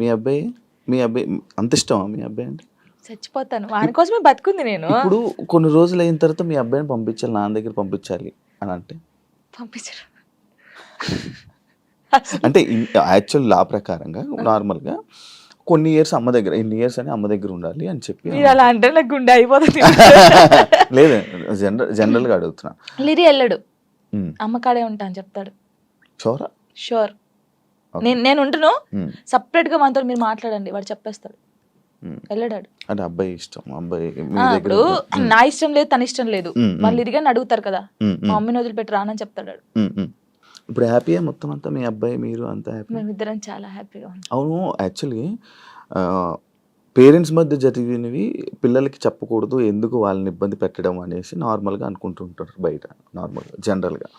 మీ అబ్బాయి మీ అబ్బాయి అంత ఇష్టమా మీ అబ్బాయి అంటే? చచ్చిపోతాను వాని కోసమే బతుకుంది నేను. ఇప్పుడు కొన్ని రోజులు అయిన తర్వాత మీ అబ్బాయిని పంపించాలి, నాన్న దగ్గర పంపించాలి అని అంటే పంపించరు. అంటే యాక్చువల్ లా ప్రకారంగా నార్మల్గా కొన్ని ఇయర్స్ అమ్మ దగ్గర, ఎన్ని ఇయర్స్ అని అమ్మ దగ్గర ఉండాలి అని చెప్పి. మీరు అలా అంటే నాకు గుండె అయిపోతుంది. లేదు జనరల్గా అడుగుతున్నా. లిరి వెళ్ళడు, అమ్మ కాడే ఉంటా అని చెప్తాడు. షోరా? షూర్. నేను ఉంటును, సపరేట్ గా మనతో మీరు మాట్లాడండి వాడు చెప్పేస్తాడు. వెళ్ళడాడు. అంటే అబ్బాయి ఇష్టం, అబ్బాయి ఇప్పుడు నా ఇష్టం లేదు తన ఇష్టం లేదు, వాళ్ళు ఇరిగాని అడుగుతారు కదా, మా మమ్మీని వదిలిపెట్టి రానని చెప్తాడు. ఇప్పుడు హ్యాపీయా మొత్తం అంతా మీ అబ్బాయి మీరు అంతా హ్యాపీ? మేమిద్దరం చాలా హ్యాపీగా ఉన్నాం. అవును, యాక్చువల్లీ పేరెంట్స్ మధ్య జరిగినవి పిల్లలకి చెప్పకూడదు, ఎందుకు వాళ్ళని ఇబ్బంది పెట్టడం అనేసి నార్మల్గా అనుకుంటుంటారు బయట నార్మల్గా జనరల్గా.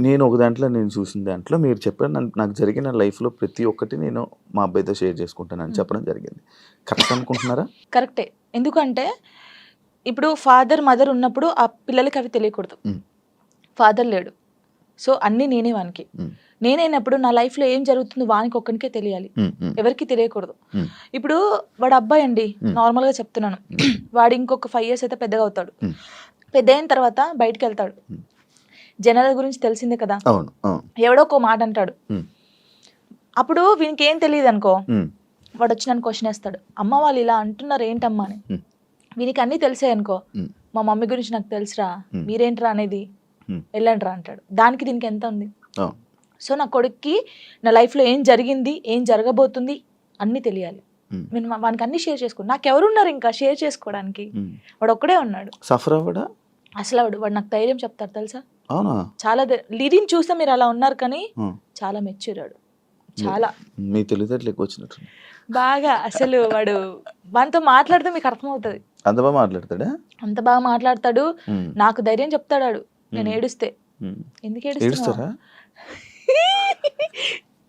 నేను ఒక దాంట్లో నేను చూసిన దాంట్లో మీరు చెప్పారు, నాకు జరిగిన లైఫ్లో ప్రతి ఒక్కటి నేను మా అబ్బాయితో షేర్ చేసుకుంటానని చెప్పడం జరిగింది. కరెక్ట్ అనుకుంటున్నారా? కరెక్టే. ఎందుకంటే ఇప్పుడు ఫాదర్ మదర్ ఉన్నప్పుడు ఆ పిల్లలకి అవి తెలియకూడదు. ఫాదర్ లేడు, సో అన్నీ నేనే వానికి. నేనైనప్పుడు నా లైఫ్లో ఏం జరుగుతుందో వానికి ఒక్కనికే తెలియాలి, ఎవరికి తెలియకూడదు. ఇప్పుడు వాడు అబ్బాయి అండి, నార్మల్గా చెప్తున్నాను, వాడు ఇంకొక 5 years అయితే పెద్దగా అవుతాడు. పెద్ద అయిన తర్వాత బయటకు వెళ్తాడు, జనాల గురించి తెలిసిందే కదా, ఎవడో ఒక మాట అంటాడు. అప్పుడు వీనికి ఏం తెలియదు అనుకో, వాడు వచ్చి నన్ను క్వశ్చన్ వేస్తాడు, అమ్మ వాళ్ళు ఇలా అంటున్నారు ఏంటమ్మా అని. వీనికి అన్నీ తెలిసాయి అనుకో, మా మమ్మీ గురించి నాకు తెలుసురా, మీరేంట్రా అనేది, వెళ్ళండిరా అంటాడు. దానికి దీనికి ఎంత ఉంది? సో నా కొడుక్కి నా లైఫ్లో ఏం జరిగింది, ఏం జరగబోతుంది అన్నీ తెలియాలి. నేను వానికి అన్ని షేర్ చేసుకోండి, నాకు ఎవరున్నారు ఇంకా షేర్ చేసుకోవడానికి, వాడు ఒక్కడే ఉన్నాడు. సఫర్ అవ్వడా అసలు వాడు నాకు ధైర్యం చెప్తాడు తెలుసా. అవునా? చాలా లిరిని చూస్తే మీరు అలా ఉన్నారు కానీ చాలా మెచ్యూరాడు, చాలా. మీ తెలివితేటలు ఎక్కువ వచ్చినట్టు బాగా. అసలు వాడు వానితో మాట్లాడితే మీకు అర్థమవుతుంది. అంత బాగా మాట్లాడతాడా? అంత బాగా మాట్లాడతాడు, నాకు ధైర్యం చెప్తాడు. నేను ఏడుస్తే, ఎందుకు ఏడుస్తారా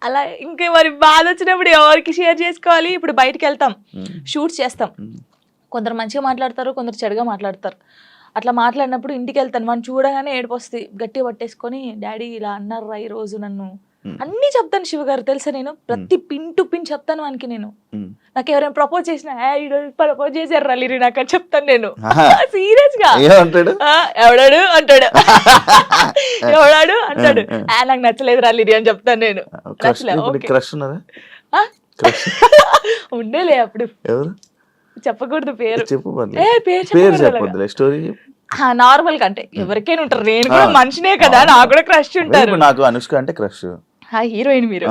అలా. ఇంకా మరి బాధ వచ్చినప్పుడు ఎవరికి షేర్ చేసుకోవాలి? ఇప్పుడు బయటికి వెళ్తాం, షూట్స్ చేస్తాం, కొందరు మంచిగా మాట్లాడతారు, కొందరు చెడుగా మాట్లాడతారు. అట్లా మాట్లాడినప్పుడు ఇంటికి వెళ్తాను, మనం చూడగానే ఏడుపు వస్తుంది, గట్టిగా పట్టేసుకొని డాడీ ఇలా అన్నారా ఈ రోజు నన్ను అన్నీ చెప్తాను. శివ గారు తెలుసా, నేను ప్రతి పిన్ టు పిన్ చెప్తాను వానికి. నేను నాకు ఎవరైనా ప్రపోజ్ చేసినా, ప్రపోజ్ చేశారు లిరి నాకు అని చెప్తాను నేను, సీరియస్ గా. ఎవడాడు అంటాడు, ఎవడాడు అంటాడు, నాకు నచ్చలేదు లిరి అని చెప్తాను నేను. ఉండేలే అప్పుడు, చెప్పకూడదు పేరు, నార్మల్ గా అంటే ఎవరికైనా ఉంటారు, నేను కూడా మనిషినే కదా, నాకు కూడా క్రష్ ఉంటారు. నాకు అనుష్క అంటే క్రష్, హీరోయిన్ మీరు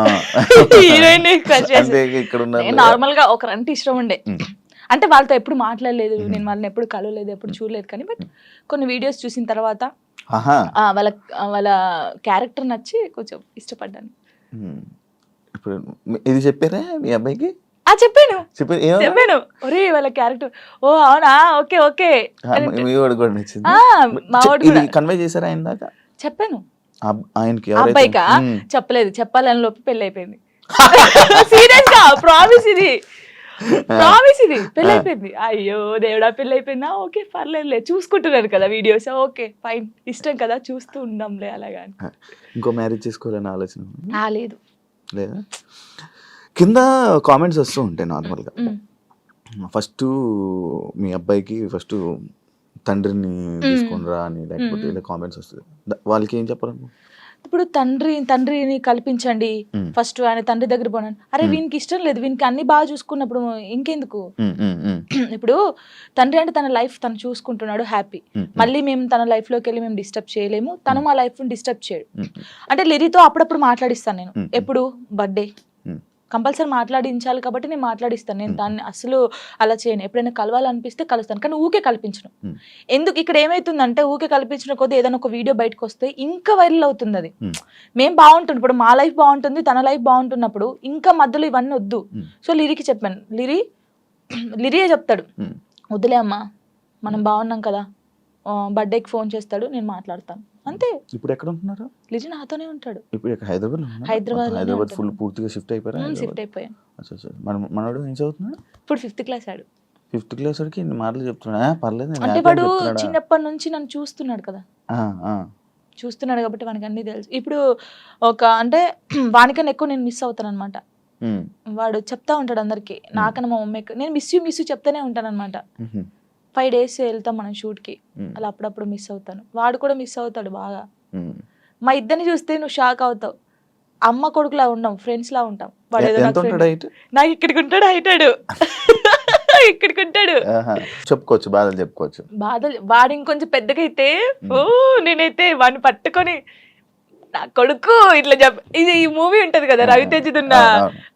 హీరోయిన్ క్రష్ చేసి నార్మల్ గా ఒకరంటే ఇష్టం ఉండే. అంటే వాళ్ళతో ఎప్పుడు మాట్లాడలేదు, నేను వాళ్ళని ఎప్పుడు కలవలేదు, ఎప్పుడు చూడలేదు, కానీ బట్ కొన్ని వీడియోస్ చూసిన తర్వాత వాళ్ళ క్యారెక్టర్ నచ్చి కొంచెం ఇష్టపడ్డాను. ఇది చెప్పారా మీ అబ్బాయికి? చెప్పాను. ఒరే వాళ్ళ క్యారెక్టర్, ఓ అవునా, ఓకే ఓకే. కన్వే చేశారా ఆయన దాకా? చెప్పాను ఆయనకి. అబ్బాయికా చెప్పలేదు, చెప్పాలని లోపు పెళ్లి అయిపోయింది. సీరియస్ గా ప్రామిస్, ఇది ప్రామిస్, ఇది పెళ్లి అయిపోయింది. అయ్యో దేవుడా, పెళ్లి అయిపోయిందా, ఓకే పర్లేదులే, చూసుకుంటున్నారు కదా వీడియోస్, ఓకే ఫైన్, ఇష్టం కదా చూస్తూ ఉందాంలే అలాగా. ఇంకో మ్యారేజ్ చేసుకోవాలని ఆలోచన లేదు లేదా? కింద కామెంట్స్ వస్తూ ఉంటాయి నార్మల్గా, ఫస్ట్ మీ అబ్బాయికి ఫస్ట్ తండ్రిని తీసుకునిరా అని, లేకపోతే ఇలా కామెంట్స్ వస్తుంది, వాళ్ళకి ఏం చెప్పాలనుకో? ఇప్పుడు తండ్రిని కల్పించండి, ఫస్ట్ ఆయన తండ్రి దగ్గర పోనండి. అరే వీనికి ఇష్టం లేదు, వీనికి అన్ని బాగా చూసుకున్నప్పుడు ఇంకెందుకు? ఇప్పుడు తండ్రి అంటే తన లైఫ్ తను చూసుకుంటున్నాడు, హ్యాపీ. మళ్ళీ మేము తన లైఫ్ లోకి వెళ్ళి మేము డిస్టర్బ్ చేయలేము, తను మా లైఫ్ డిస్టర్బ్ చేయడు. అంటే లిరితో అప్పుడప్పుడు మాట్లాడిస్తాను నేను, ఎప్పుడు బర్త్డే కంపల్సరీ మాట్లాడించాలి కాబట్టి నేను మాట్లాడిస్తాను. నేను దాన్ని అసలు అలా చేయను, ఎప్పుడైనా కలవాలనిపిస్తే కలుస్తాను, కానీ ఊకే కల్పించను. ఎందుకు ఇక్కడ ఏమైతుందంటే, ఊకే కల్పించిన కొద్దీ ఏదైనా ఒక వీడియో బయటకు వస్తే ఇంకా వైరల్ అవుతుంది. అది మేము బాగుంటుంది, ఇప్పుడు మా లైఫ్ బాగుంటుంది, తన లైఫ్ బాగుంటున్నప్పుడు ఇంకా మధ్యలో ఇవన్నీ వద్దు. సో లిరికి చెప్పాను, లిరియే చెప్తాడు, వద్దులే అమ్మా మనం బాగున్నాం కదా, బర్త్డేకి ఫోన్ చేస్తాడు, నేను మాట్లాడతాను అంతే. ఇప్పుడు ఎక్కడ ఉంటున్నారు? లిజి నాతోనే ఉంటాడు. ఇప్పుడు హైదరాబాద్ ఫుల్ పూర్తిగా షిఫ్ట్ అయిపోయారు? షిఫ్ట్ అయిపోయాను. మనోడు ఏం చదువుతున్నాడు ఇప్పుడు? 5th class ఆడు. 5th class వాడికి ఇన్ని మాటలు చెప్తున్నా? పర్లేదు, అంటే వాడు చిన్నప్పటి నుంచి నన్ను చూస్తున్నాడు కదా, చూస్తున్నాడు కాబట్టి వానికి అన్ని తెలుసు. ఇప్పుడు ఒక అంటే వానికన్నా ఎక్కువ నేను మిస్ అవుతాను అనమాట. వాడు చెప్తా ఉంటాడు అందరికి, నాకన్నా మా మమ్మీకి నేను మిస్ యూ చెప్తానే ఉంటాను అనమాట. 5 days వెళ్తాం మనం షూట్కి, అలా అప్పుడప్పుడు మిస్ అవుతాను, వాడు కూడా మిస్ అవుతాడు బాగా. మా ఇద్దరిని చూస్తే నువ్వు షాక్ అవుతావు, అమ్మ కొడుకులా ఉండం, ఫ్రెండ్స్ లా ఉంటాం. వాడు ఏదో నాకు ఇక్కడికి ఉంటాడు, హైటాడు ఇక్కడికి ఉంటాడు. చెప్పుకోవచ్చు, బాధలు చెప్పుకోవచ్చు. వాడు ఇంకొంచెం పెద్దగా అయితే నేనైతే వాడిని పట్టుకొని నా కొడుకు ఇట్లా ఇది ఈ మూవీ ఉంటది కదా రవితేజదున్న,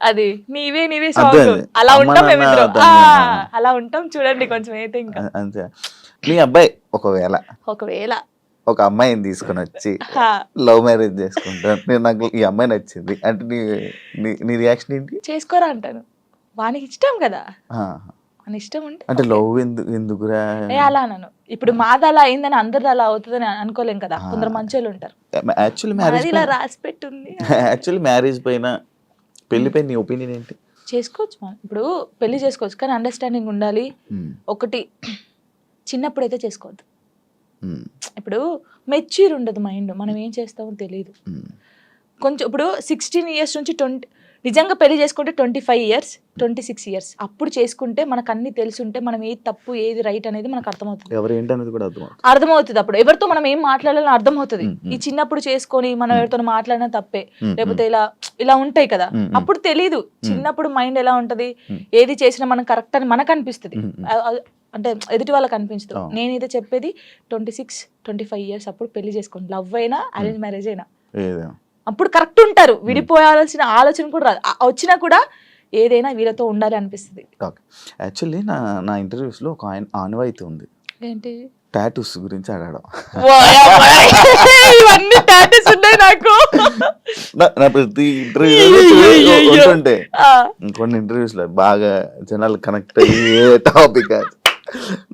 అది నీవే సాంగ్, అలా ఉంటాం మేమిద్దరం, అలా ఉంటాం చూడండి కొంచెం అయితే. ఇంకా అంతే. మీ అబ్బాయి ఒకవేళ ఒక అమ్మాయిని తీసుకొని వచ్చి లవ్ మ్యారేజ్ చేసుకుంటాను, నాకు ఈ అమ్మాయి నచ్చింది అంటే నీ రియాక్షన్ ఏంటి? చేసుకోరా అంటాను, వానికి ఇష్టం కదా, అని ఇష్టం ఉంటే అంటే లవ్ ఎందుకురా అలా అన్నాను. ఇప్పుడు మాది అలా అయిందని అందరిది అలా అవుతుందని అనుకోలేం కదా, కొందరు మంచోళ్ళు ఉంటారు. ఇలా రాసి పెట్టుంది. యాక్చువల్లీ మ్యారేజ్ పైన పెళ్లి పైన నీ ఒపీనియన్ ఏంటి? చేసుకోవచ్చు మనం, ఇప్పుడు పెళ్లి చేసుకోవచ్చు, కానీ అండర్స్టాండింగ్ ఉండాలి. ఒకటి, చిన్నప్పుడు అయితే చేసుకోవద్దు. ఇప్పుడు మెచ్యూర్ ఉండదు మైండ్, మనం ఏం చేస్తామో తెలియదు. కొంచెం ఇప్పుడు 16 years నుంచి 20, నిజంగా పెళ్లి చేసుకుంటే 25 years 26 years అప్పుడు చేసుకుంటే మనకు అన్ని తెలుసుంటే మనం ఏది తప్పు ఏది రైట్ అనేది మనకు అర్థమవుతుంది. అర్థమవుతుంది అప్పుడు ఎవరితో మనం ఏం మాట్లాడాలని అర్థమవుతుంది. ఈ చిన్నప్పుడు చేసుకొని మనం ఎవరితో మాట్లాడినా తప్పే, లేకపోతే ఇలా ఉంటాయి కదా, అప్పుడు తెలీదు. చిన్నప్పుడు మైండ్ ఎలా ఉంటది, ఏది చేసినా మనం కరెక్ట్ అని మనకు అనిపిస్తుంది, అంటే ఎదుటి వాళ్ళకి అనిపించదు. నేనైతే చెప్పేది 26-25 years అప్పుడు పెళ్లి చేసుకోండి, లవ్ అయినా అరేంజ్ మ్యారేజ్ అయినా, అప్పుడు కరెక్ట్ ఉంటారు. విడిపోయాల్సిన ఆలోచన కూడా రాదు, వచ్చినా కూడా ఏదైనా వీళ్ళతో ఉండాలి అనిపిస్తుంది. యాక్చువల్లీ నా ఇంటర్వ్యూస్ లో ఒక ఆనవాయితీ ఉంది, ఏంటి టాటూస్ గురించి అడగడం. ఇవన్నీ టాటూస్ ఉన్నాయి నాకు, నా ప్రతి ఇంటర్వ్యూ ఉంటుంటే కొన్ని ఇంటర్వ్యూస్ లో బాగా జనాలు కనెక్ట్ అయ్యే టాపిక్.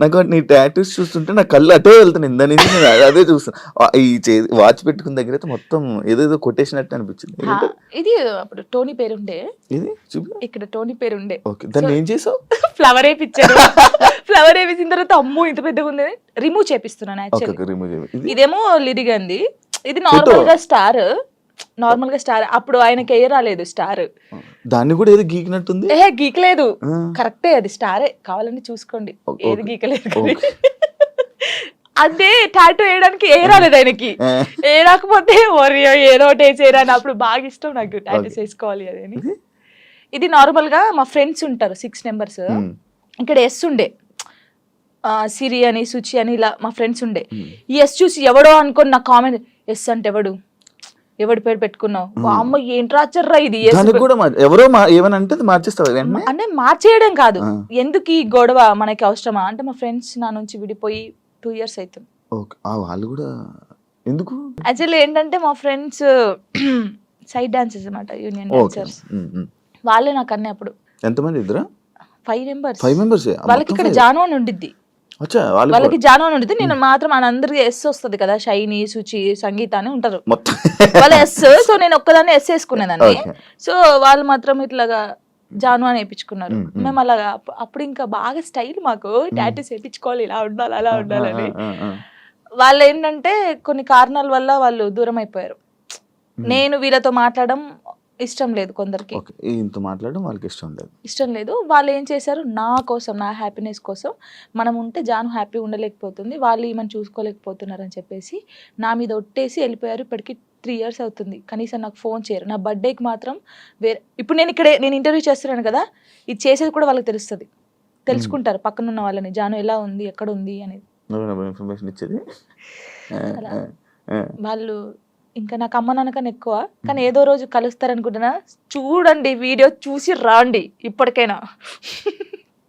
నాకు నీ టాటూస్ చూస్తుంటే నా కళ్ళు అటే వెళ్తాను, ఇందా నుంచి నేను అదే చూస్తాను. ఈ వాచ్ పెట్టుకున్న దగ్గర అయితే మొత్తం ఏదేదో కొట్టేసినట్టు అనిపించింది. ఇది అప్పుడు టోనీ పేరుండే, ఇది ఇక్కడ టోనీ పేరుండే. దాన్ని ఏం చేసావు? ఫ్లవర్ వేయించారు, ఫ్లవర్ వేయించిన తర్వాత అమ్మో ఇంత పెద్దగా ఉంది, రిమూవ్ చేపిస్తున్నాను. ఇదేమో లిరిగంది, ఇది నార్మల్ గా స్టార్, అప్పుడు ఆయనకి ఎయ్య రాలేదు స్టార్, దాన్ని కూడా ఏది గీకినట్టుంది. గీకలేదు, కరెక్టే, అది స్టారే, కావాలని చూసుకోండి, ఏది గీకలేదు. అదే టాటూ వేయడానికి ఏ రాలేదు ఆయనకి, ఏ రాకపోతే ఏదో ఒకటి వేసేరా అని, అప్పుడు బాగా ఇష్టం నాకు టాటూస్ వేసుకోవాలి అదని. ఇది నార్మల్ గా మా ఫ్రెండ్స్ ఉంటారు 6 members, ఇక్కడ ఎస్ ఉండే, సిరి అని సుచి అని ఇలా మా ఫ్రెండ్స్ ఉండే. ఈ ఎస్ చూసి ఎవడో అనుకోని నా కామెంట్, ఎస్ అంటే ఎవడి పేరు పెట్టుకున్నావు, అమ్మ ఏంట్రా చర్రా ఇది, ఎవరో ఏమనంటే అంటే మార్చేయడం కాదు, ఎందుకు ఈ గొడవ మనకి అవసరమా అంటే, మా ఫ్రెండ్స్ నా నుంచి విడిపోయి 2 years అవుతుంది. వాళ్ళు కూడా ఎందుకు, యాక్చువల్లీ ఏంటంటే మా ఫ్రెండ్స్ సైడ్ డాన్సర్స్ అన్నమాట, యూనియన్ డాన్సర్స్, వాళ్ళే నాకు అన్నీ. అప్పుడు ఎంతమంది? 5 members. వాళ్ళకి ఇక్కడ జాను అని ఉండిద్ది, వాళ్ళకి జాను అని ఉంటుంది, నేను మాత్రం అందరికి ఎస్ వస్తుంది కదా, షైని సుచి సంగీత అని ఉంటారు వాళ్ళ ఎస్. సో నేను ఒక్కదాన్ని ఎస్ వేసుకునేదాన్ని, సో వాళ్ళు మాత్రం ఇట్లాగా జాను అని వేయించుకున్నారు. మేము అలాగా అప్పుడు ఇంకా బాగా స్టైల్, మాకు టాటూస్ వేయించుకోవాలి, ఇలా ఉండాలి అలా ఉండాలని. వాళ్ళు ఏంటంటే కొన్ని కారణాల వల్ల వాళ్ళు దూరం అయిపోయారు. నేను వీళ్ళతో మాట్లాడడం ఇష్టం లేదు, కొందరికి మాట్లాడడం వాళ్ళకి ఇష్టం లేదు. వాళ్ళు ఏం చేశారు, నా కోసం, నా హ్యాపీనెస్ కోసం, మనం ఉంటే జాను హ్యాపీ ఉండలేకపోతుంది, వాళ్ళు ఈమెను చూసుకోలేకపోతున్నారు అని చెప్పేసి నా మీద ఒట్టేసి వెళ్ళిపోయారు. ఇప్పటికి 3 years అవుతుంది, కనీసం నాకు ఫోన్ చేయరు. నా బర్త్డేకి మాత్రం ఇప్పుడు నేను ఇంటర్వ్యూ చేస్తున్నాను కదా, ఇది చేసేది కూడా వాళ్ళకి తెలుసుకుంటారు, పక్కన ఉన్న వాళ్ళని, జాను ఎలా ఉంది, ఎక్కడ ఉంది అనేది వాళ్ళు. ఇంకా నాకు అమ్మ నాన్నకన్నా ఎక్కువ, కానీ ఏదో రోజు కలుస్తారనుకుంటున్నా. చూడండి వీడియో చూసి రాండి, ఇప్పటికైనా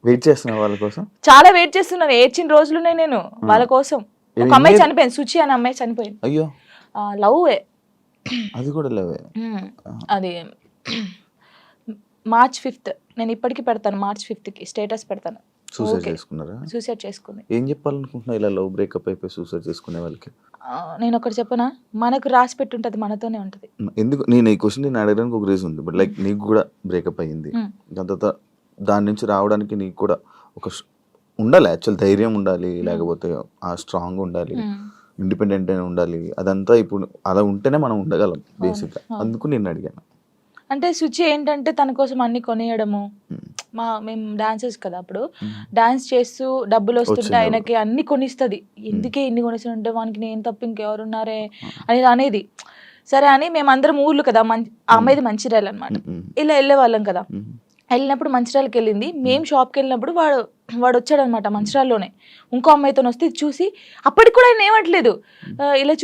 వెయిట్ చేస్తున్నా వాళ్ళ కోసం, చాలా వెయిట్ చేస్తున్నాను. ఏడ్చిన రోజులునే నేను వాళ్ళ కోసం. ఒక అమ్మాయి చనిపోయింది, సుచి అనే అమ్మాయి చనిపోయింది. అయ్యో, లవ్, అది కూడా లవ్. అది March 5th, నేను ఇప్పటికీ పెడతాను, March 5th స్టేటస్ పెడతాను. సూసైడ్ చేసుకుంది. ఏం చెప్పాలనుకుంటున్నా ఇలా లవ్ బ్రేకప్ అయిపోయి సూసైడ్ చేసుకునే వాళ్ళకి? నేను ఒకటి చెప్పనా, మనకు రాసి పెట్టుంటది, మనతోనే ఉంటది. ఎందుకు నేను ఈ క్వశ్చన్ నేను అడగడానికి ఒక రీజన్ ఉంది, బట్ లైక్ నీకు కూడా బ్రేకప్ అయ్యింది, దాని తర్వాత దాని నుంచి రావడానికి నీకు కూడా ఒక ఉండాలి, యాక్చువల్ ధైర్యం ఉండాలి, లేకపోతే ఆ స్ట్రాంగ్ ఉండాలి, ఇండిపెండెంట్ అయినా ఉండాలి. అదంతా ఇప్పుడు అలా ఉంటేనే మనం ఉండగలం బేసిక్గా, అందుకు నేను అడిగాను. అంటే శుచి ఏంటంటే తన కోసం అన్ని కొనియడము. మేము డాన్సర్స్ కదా అప్పుడు, డాన్స్ చేస్తూ డబ్బులు వస్తుంటే వచ్చింది ఆయనకి అన్ని కొనిస్తుంది. ఎందుకే ఇన్ని కొనిస్తుంటే వానికి నేను తప్ప ఇంకెవరున్నారే అనేది అనేది. సరే అని మేమందరం ఊర్లు కదా, ఆ అమ్మాయిది మంచిర్యాల అనమాట, ఇలా వెళ్ళేవాళ్ళం కదా. వెళ్ళినప్పుడు మంచిర్యాలకి వెళ్ళింది, మేము షాప్కి వెళ్ళినప్పుడు వాడు వచ్చాడు అనమాట మంచిర్యాలలోనే ఇంకో అమ్మాయితో వస్తే ఇది చూసి అప్పటికి కూడా ఆయన ఏమట్లేదు. ఇలా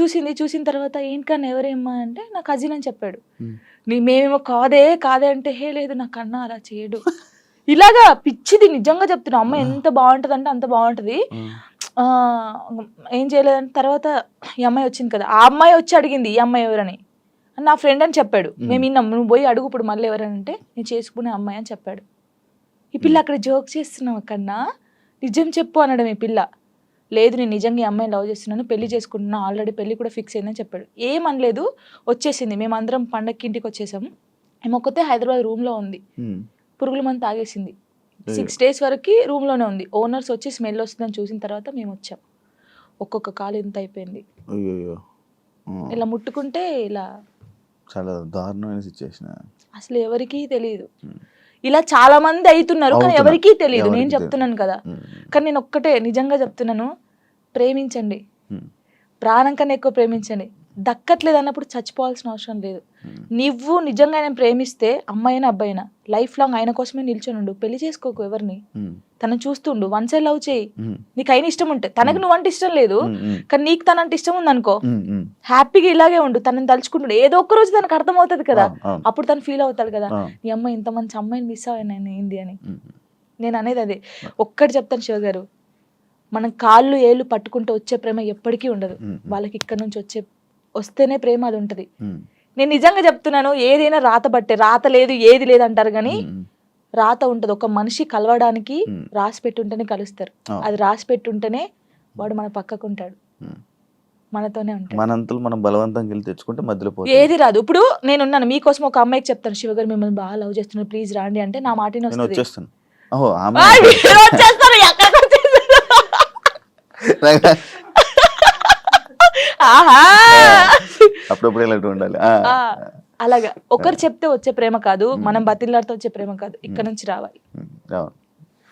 చూసిన తర్వాత ఏంటన్నా ఎవరేమ్మా అంటే నా కజిన్ అని చెప్పాడు. మేమేమో కాదే అంటే హే లేదు నాకు అన్న అలా చేయడు. ఇలాగా పిచ్చిది నిజంగా చెప్తున్నా. అమ్మాయి ఎంత బాగుంటది అంటే అంత బాగుంటది. ఏం చేయలేదని తర్వాత ఈ అమ్మాయి వచ్చింది కదా, ఆ అమ్మాయి వచ్చి అడిగింది ఈ అమ్మాయి ఎవరని. నా ఫ్రెండ్ అని చెప్పాడు. మేము విన్నాం. నువ్వు పోయి అడుగు ఇప్పుడు మళ్ళీ ఎవరనంటే నేను చేసుకునే అమ్మాయి అని చెప్పాడు. ఈ పిల్ల అక్కడ జోక్ చేస్తున్నావు కన్నా నిజం చెప్పు అనడం. ఈ పిల్ల లేదు నేను నిజంగా ఈ అమ్మాయిని లవ్ చేస్తున్నాను, పెళ్లి చేసుకుంటున్నా, ఆల్రెడీ పెళ్లి కూడా ఫిక్స్ అయిందని చెప్పాడు. ఏమనలేదు, వచ్చేసింది. మేమందరం పండగకి ఇంటికి వచ్చేసాము. ఏమొక్కతే హైదరాబాద్ రూమ్లో ఉంది. పురుగుల మందు తాగేసింది. 6 days వరకు రూమ్లోనే ఉంది. ఓనర్స్ వచ్చి స్మెల్ వస్తుందని చూసిన తర్వాత మేము వచ్చాం. ఒక్కొక్క కాలు ఇంత అయిపోయింది. ఇలా ముట్టుకుంటే ఇలా చాలా దారుణమైన సిచ్యువేషన్. అసలు ఎవరికీ తెలియదు. ఇలా చాలా మంది అవుతున్నారు కానీ ఎవరికీ తెలియదు. నేను చెప్తున్నాను కదా. కానీ నేను ఒక్కటే నిజంగా చెప్తున్నాను, ప్రేమించండి, ప్రాణం కన్నా ఎక్కువ ప్రేమించండి. దక్కట్లేదు అన్నప్పుడు చచ్చిపోవాల్సిన అవసరం లేదు. నువ్వు నిజంగా ఆయన ప్రేమిస్తే అమ్మాయినా అబ్బాయినా లైఫ్ లాంగ్ ఆయన కోసమే నిల్చొని ఉండు. పెళ్లి చేసుకోకు ఎవరిని, తనని చూస్తుండు, వన్ సైడ్ లవ్ చేయి. నీకు అయిన ఇష్టం ఉంటే, తనకు నువ్వంటే ఇష్టం లేదు కానీ నీకు తనంటే ఇష్టం ఉంది అనుకో, హ్యాపీగా ఇలాగే ఉండు. తనని తలుచుకుంటుండు, ఏదో ఒక్క రోజు తనకు అర్థం అవుతుంది కదా, అప్పుడు తను ఫీల్ అవుతాడు కదా, నీ అమ్మాయి ఇంత మంచి అమ్మాయిని మిస్ అయ్యాను ఏంది అని. నేను అనేది అదే ఒక్కటి చెప్తాను శివ గారు, మనం కాళ్ళు ఏళ్ళు పట్టుకుంటే వచ్చే ప్రేమ ఎప్పటికీ ఉండదు. వాళ్ళకి ఇక్కడ నుంచి వస్తేనే ప్రేమ అది ఉంటది. నేను నిజంగా చెప్తున్నాను, ఏదైనా రాత బట్టే, రాత లేదు ఏది లేదు అంటారు కానీ రాత ఉంటది. ఒక మనిషి కలవడానికి రాసి పెట్టుంటేనే కలుస్తారు. అది రాసి పెట్టుంటేనే వాడు మన పక్కకు ఉంటాడు, మనతోనే ఉంటాడు. మనంతలు మనం బలవంతంగా వెళ్ళి తెచ్చుకుంటే మధ్యలో ఏది రాదు. ఇప్పుడు నేనున్నాను మీకోసం, ఒక అమ్మాయికి చెప్తాను శివ గారు మిమ్మల్ని బాగా లవ్ చేస్తున్నారు ప్లీజ్ రాండి అంటే నా మాటని వస్తుంది. అప్పుడప్పుడు ఇలాంటి ఉండాలి. అలాగా ఒకరు చెప్తే వచ్చే ప్రేమ కాదు, మనం బతిలాడితే వచ్చే ప్రేమ కాదు, ఇక్కడ నుంచి రావాలి.